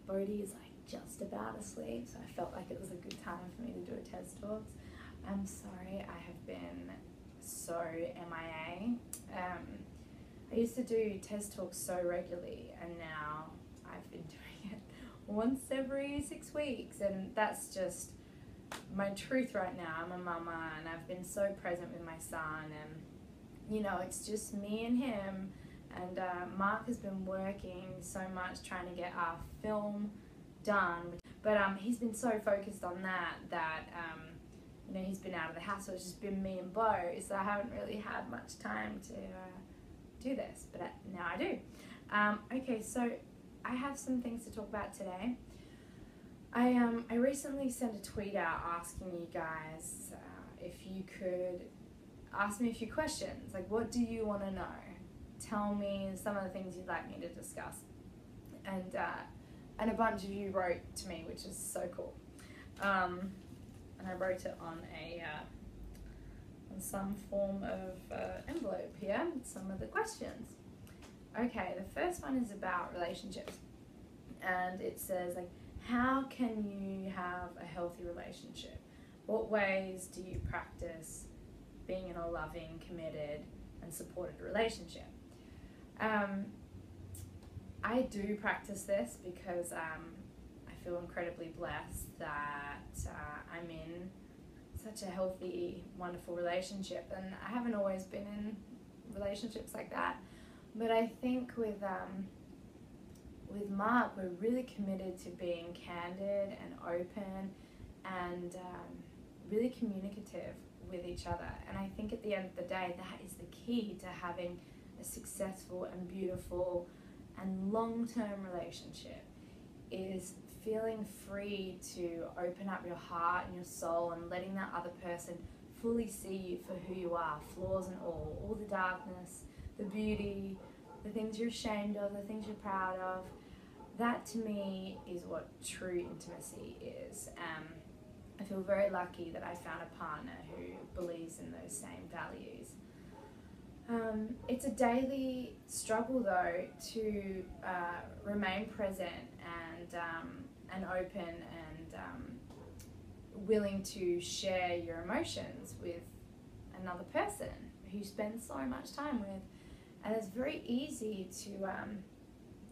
Bodhi is like just about asleep, so I felt like it was a good time for me to do a TED Talks. I'm sorry, I have been so MIA. I used to do TED Talks so regularly, and now I've been doing it once every 6 weeks, and that's just my truth right now. I'm a mama, and I've been so present with my son, and you know, it's just me and him. And Mark has been working so much trying to get our film done, but he's been so focused on that you know, he's been out of the house, so it's just been me and Bo, so I haven't really had much time to do this, but now I do. Okay, so I have some things to talk about today. I recently sent a tweet out asking you guys if you could ask me a few questions, like what do you want to know? Tell me some of the things you'd like me to discuss. And a bunch of you wrote to me, which is so cool. And I wrote it on on some form of envelope here, some of the questions. Okay, the first one is about relationships. And it says, like, how can you have a healthy relationship? What ways do you practice being in a loving, committed, and supported relationship? I do practice this because I feel incredibly blessed that I'm in such a healthy, wonderful relationship, and I haven't always been in relationships like that. But I think with Mark, we're really committed to being candid and open and really communicative with each other. And I think at the end of the day, that is the key to having a successful and beautiful and long-term relationship, is feeling free to open up your heart and your soul and letting that other person fully see you for who you are, flaws and all the darkness, the beauty, the things you're ashamed of, the things you're proud of. That to me is what true intimacy is. I feel very lucky that I found a partner who believes in those same values. It's a daily struggle though to remain present and open and willing to share your emotions with another person who you spend so much time with. And it's very easy to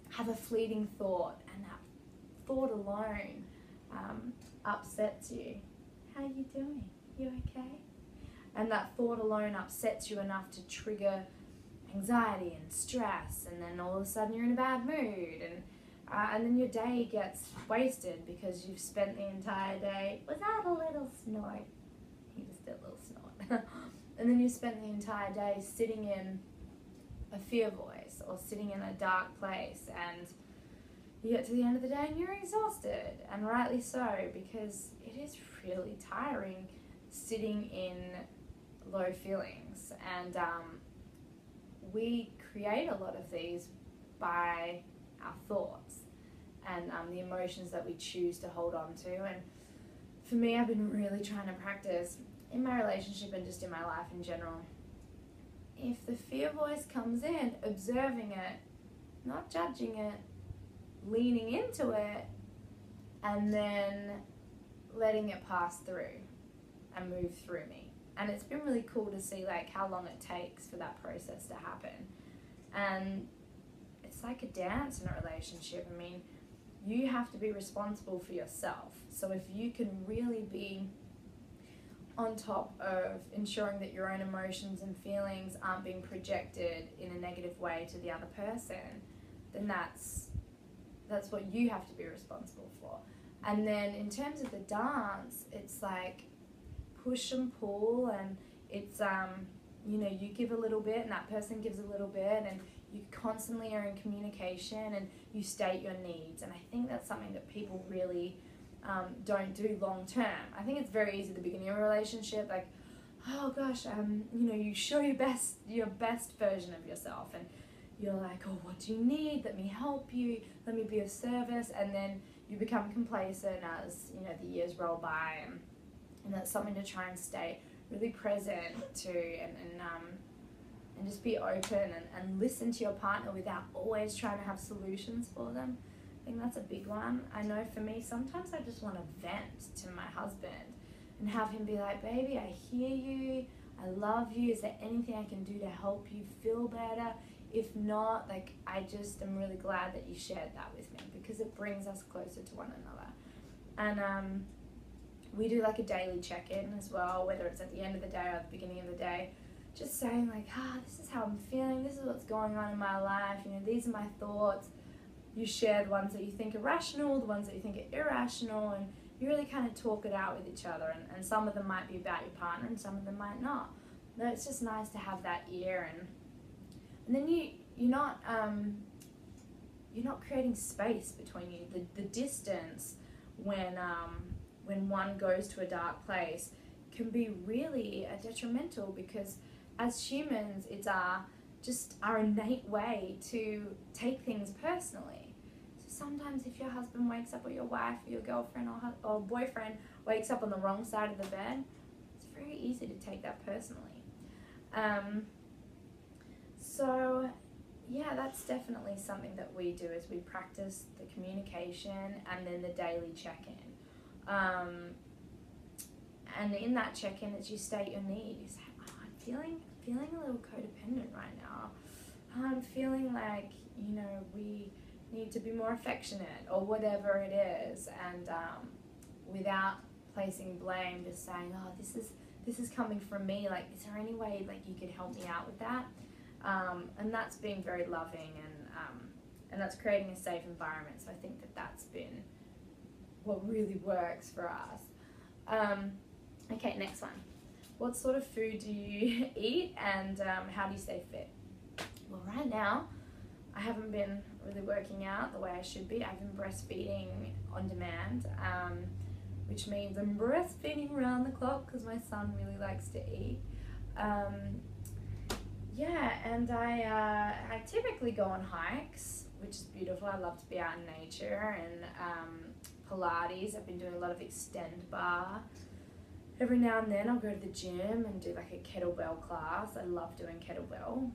have a fleeting thought, and that thought alone upsets you. How are you doing? You okay? And that thought alone upsets you enough to trigger anxiety and stress, and then all of a sudden you're in a bad mood, and then your day gets wasted because you've spent the entire day, was that a little snort? He just did a little snort. And then you spent the entire day sitting in a fear voice or sitting in a dark place, and you get to the end of the day and you're exhausted, and rightly so, because it is really tiring sitting in low feelings. And we create a lot of these by our thoughts and the emotions that we choose to hold on to. And for me, I've been really trying to practice in my relationship and just in my life in general. If the fear voice comes in, observing it, not judging it, leaning into it, and then letting it pass through and move through me. And it's been really cool to see like how long it takes for that process to happen. And it's like a dance in a relationship. I mean, you have to be responsible for yourself. So if you can really be on top of ensuring that your own emotions and feelings aren't being projected in a negative way to the other person, then that's what you have to be responsible for. And then in terms of the dance, it's like push and pull, and it's you know, you give a little bit and that person gives a little bit, and you constantly are in communication and you state your needs. And I think that's something that people really don't do long term. I think it's very easy at the beginning of a relationship, like, oh gosh, you know, you show your best version of yourself, and you're like, oh, what do you need? Let me help you. Let me be of service. And then you become complacent as, you know, the years roll by, and that's something to try and stay really present to, and just be open and listen to your partner without always trying to have solutions for them. think that's a big one. I know for me, sometimes I just want to vent to my husband and have him be like, baby, I hear you, I love you, is there anything I can do to help you feel better? If not, like, I just am really glad that you shared that with me, because it brings us closer to one another. And we do like a daily check-in as well, whether it's at the end of the day or at the beginning of the day, just saying like, this is how I'm feeling, this is what's going on in my life, you know, these are my thoughts. You share the ones that you think are rational, the ones that you think are irrational, and you really kind of talk it out with each other. And some of them might be about your partner and some of them might not. No, it's just nice to have that ear, and then you're not creating space between you. The distance when one goes to a dark place can be really detrimental, because as humans, it's our innate way to take things personally. So sometimes if your husband wakes up, or your wife or your girlfriend or boyfriend wakes up on the wrong side of the bed, it's very easy to take that personally. So yeah, that's definitely something that we do, is we practice the communication and then the daily check-in. And in that check-in, as you state your need, you say, I'm feeling a little codependent right now. I'm feeling like, you know, we need to be more affectionate, or whatever it is. And without placing blame, just saying, this is coming from me. Like, is there any way like you could help me out with that? And that's being very loving, and that's creating a safe environment. So I think that's been what really works for us. Okay, next one. What sort of food do you eat, and how do you stay fit? Well, right now, I haven't been really working out the way I should be. I've been breastfeeding on demand, which means I'm breastfeeding around the clock because my son really likes to eat. Yeah, and I typically go on hikes, which is beautiful. I love to be out in nature, and Pilates. I've been doing a lot of extend bar. Every now and then I'll go to the gym and do like a kettlebell class. I love doing kettlebell.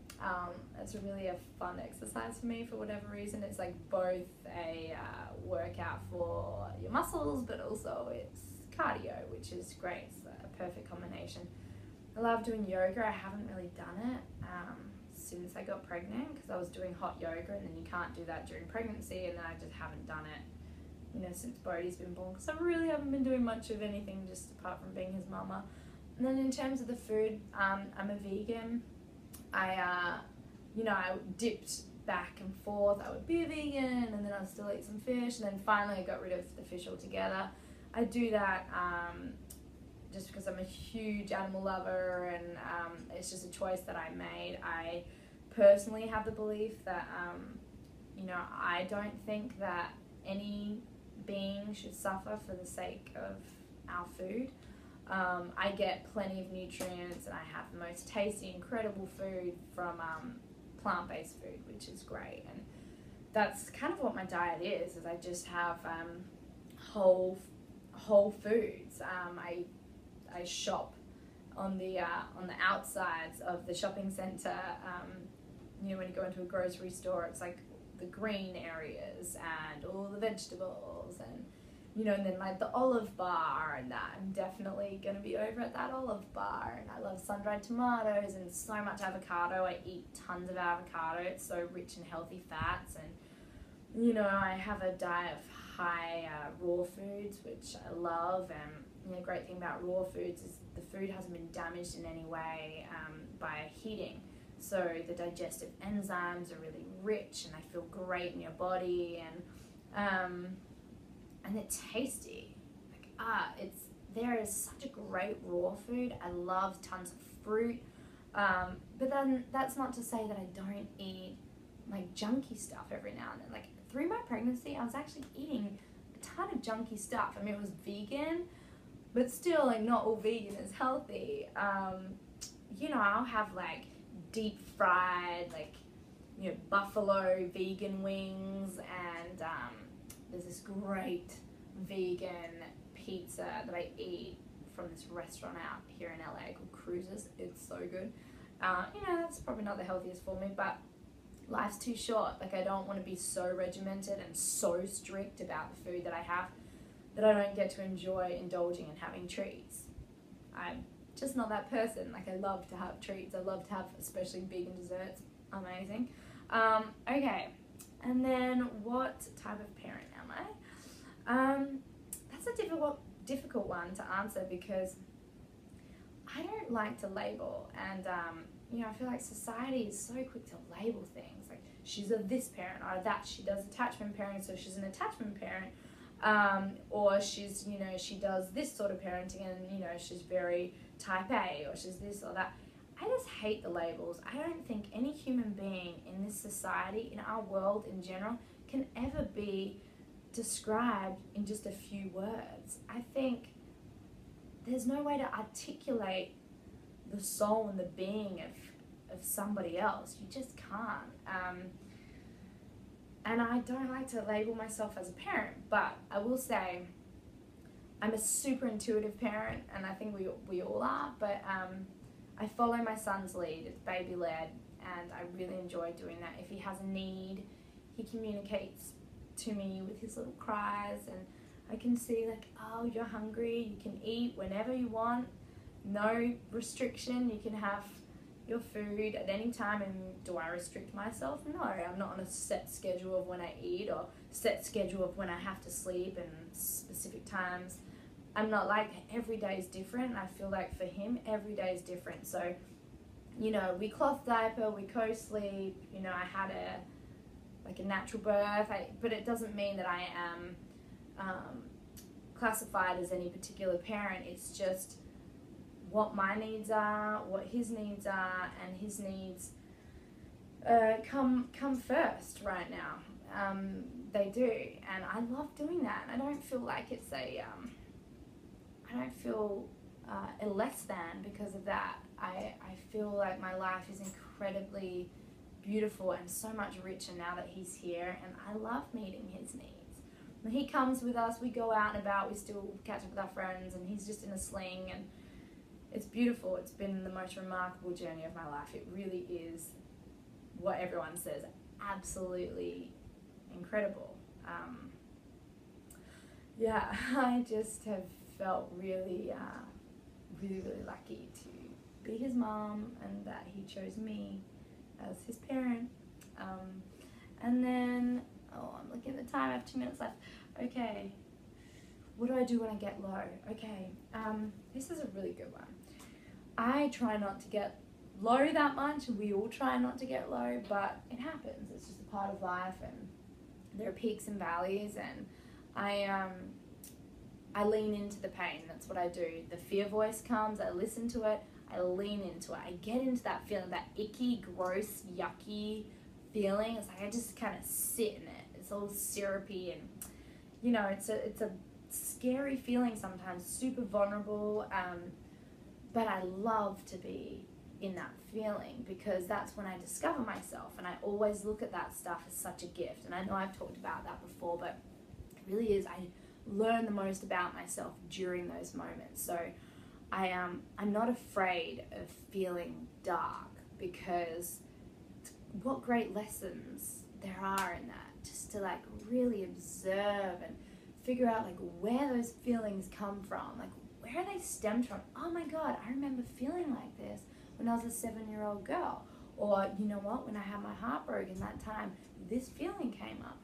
It's really a fun exercise for me for whatever reason. It's like both a workout for your muscles, but also it's cardio, which is great. It's a perfect combination. I love doing yoga. I haven't really done it since I got pregnant, because I was doing hot yoga, and then you can't do that during pregnancy, and then I just haven't done it, you know, since Bodhi's been born, because I really haven't been doing much of anything, just apart from being his mama. And then in terms of the food, I'm a vegan. I dipped back and forth. I would be a vegan, and then I'd still eat some fish, and then finally I got rid of the fish altogether. I do that just because I'm a huge animal lover, and it's just a choice that I made. I personally have the belief that, I don't think that any being should suffer for the sake of our food. I get plenty of nutrients, and I have the most tasty, incredible food from plant-based food, which is great. And that's kind of what my diet is I just have whole foods. I shop on the outsides of the shopping centre. When you go into a grocery store, it's like the green areas and all the vegetables, and and then like the olive bar, and that I'm definitely going to be over at that olive bar. And I love sun-dried tomatoes and so much avocado. I eat tons of avocado. It's so rich in healthy fats, and I have a diet of high raw foods, which I love. And the great thing about raw foods is the food hasn't been damaged in any way by heating. So the digestive enzymes are really rich, and they feel great in your body, and it's tasty. There is such a great raw food. I love tons of fruit, but then that's not to say that I don't eat like junky stuff every now and then. Like through my pregnancy, I was actually eating a ton of junky stuff. I mean, it was vegan, but still, like, not all vegan is healthy. I'll have like deep fried, buffalo vegan wings, and there's this great vegan pizza that I eat from this restaurant out here in LA called Cruises. It's so good. That's probably not the healthiest for me, but life's too short. Like, I don't want to be so regimented and so strict about the food that I have that I don't get to enjoy indulging and having treats. I'm just not that person. Like, I love to have treats. I love to have especially vegan desserts. Amazing. Okay, and then what type of parent am I? That's a difficult one to answer, because I don't like to label, and I feel like society is so quick to label things. Like, she's a this parent or that. She does attachment parenting, so she's an attachment parent. Or she's, she does this sort of parenting, and, she's very type A, or she's this or that. I just hate the labels. I don't think any human being in this society, in our world in general, can ever be described in just a few words. I think there's no way to articulate the soul and the being of somebody else. You just can't. And I don't like to label myself as a parent, but I will say I'm a super intuitive parent, and I think we all are, but I follow my son's lead. It's baby led, and I really enjoy doing that. If he has a need, he communicates to me with his little cries, and I can see, like, oh, you're hungry, you can eat whenever you want, no restriction, you can have your food at any time. And do I restrict myself? No, I'm not on a set schedule of when I eat, or set schedule of when I have to sleep and specific times. I'm not like, every day is different, and I feel like for him every day is different. So, we cloth diaper, we co-sleep, I had a natural birth, but it doesn't mean that I am classified as any particular parent. It's just what my needs are, what his needs are, and his needs come first right now. They do, and I love doing that. And I don't feel like it's I don't feel less than because of that. I feel like my life is incredibly beautiful and so much richer now that he's here, and I love meeting his needs. When he comes with us, we go out and about, we still catch up with our friends, and he's just in a sling, and it's beautiful. It's been the most remarkable journey of my life. It really is what everyone says, absolutely incredible. I just have felt really lucky to be his mom, and that he chose me as his parent. And then, I'm looking at the time, I have 2 minutes left. Okay, what do I do when I get low? Okay, this is a really good one. I try not to get low that much. We all try not to get low, but it happens. It's just a part of life, and there are peaks and valleys, and I lean into the pain. That's what I do. The fear voice comes, I listen to it, I lean into it. I get into that feeling, that icky, gross, yucky feeling. It's like I just kind of sit in it. It's all syrupy, and it's a scary feeling sometimes, super vulnerable. But I love to be in that feeling, because that's when I discover myself, and I always look at that stuff as such a gift. And I know I've talked about that before, but it really is. I learn the most about myself during those moments. So I'm not afraid of feeling dark, because what great lessons there are in that, just to like really observe and figure out like where those feelings come from, like where they stemmed from. Oh my God, I remember feeling like this when I was a 7-year-old girl. Or you know what, when I had my heart broken that time, this feeling came up.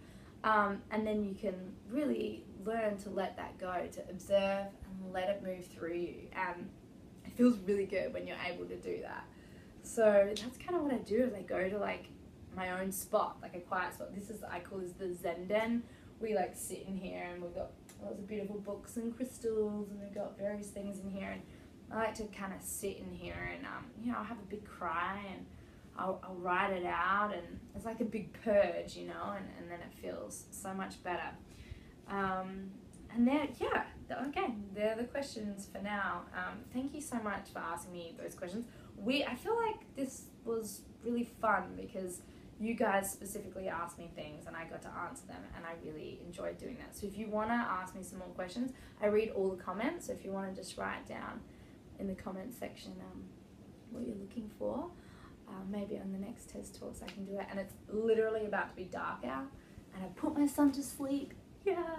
And then you can really learn to let that go, to observe and let it move through you. And it feels really good when you're able to do that. So that's kind of what I do, is I go to like my own spot, like a quiet spot. I call this the Zen Den. We like sit in here, and we've got lots of beautiful books and crystals, and we've got various things in here. And I like to kind of sit in here, and I'll have a big cry, and I'll write it out, and it's like a big purge, and then it feels so much better. And then, okay, they're the questions for now. Thank you so much for asking me those questions. I feel like this was really fun, because you guys specifically asked me things, and I got to answer them, and I really enjoyed doing that. So if you want to ask me some more questions, I read all the comments, so if you want to just write down in the comments section what you're looking for. maybe on the next TES Talks I can do it. And it's literally about to be dark out, and I put my son to sleep. Yeah.